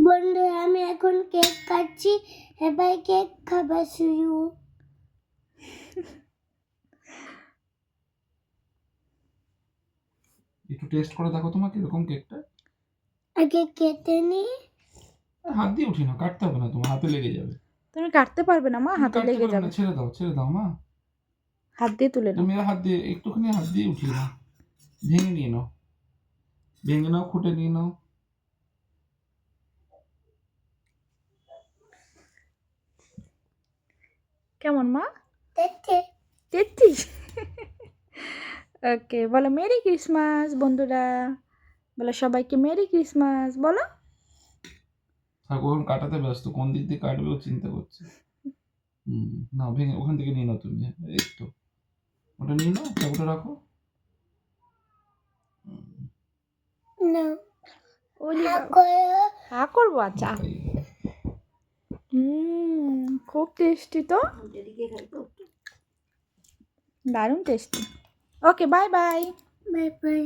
বন্ধুরা আমি এখন কেক কাটছি, এবার কেক খাওয়া শুরু। একটু টেস্ট করে দেখো তোমাকে এরকম কেকটা। আগে কেটে নি। হাত দিয়ে উঠি না, কাটতে হবে না, তোমার হাতে লেগে যাবে। তুমি কাটতে পারবে না মা, হাতে কাটতে লেগে পারবে যাবে। না, ছেড়ে দাও মা। হাত দিয়ে তুলে নাও। তুমি হাত দিয়ে একটুখানি হাত দিয়ে উঠিয়ে নাও, ভেঙে নিয়ে নাও, ভেঙে নাও, খুঁটে নিয়ে নাও। কেমন মা? দেখতে 33। ওকে, বলো মেরি ক্রিসমাস বন্ধুরা, বলো সবাইকে মেরি ক্রিসমাস বলো। ঠাকুর কাটাতে ব্যস্ত, কোন দিক দিয়ে কাটবে ও চিন্তা করছে। না ভেঙে ওখান থেকে নিয়ে নাও তুমি, এই তো ওটা নিয়ে নাও, ঠাকুরটা রাখো। না ওলি হা করবো, আচ্ছা। খুব টেস্টি তো, দারুণ টেস্টি। ওকে, বাই বাই। Bye bye.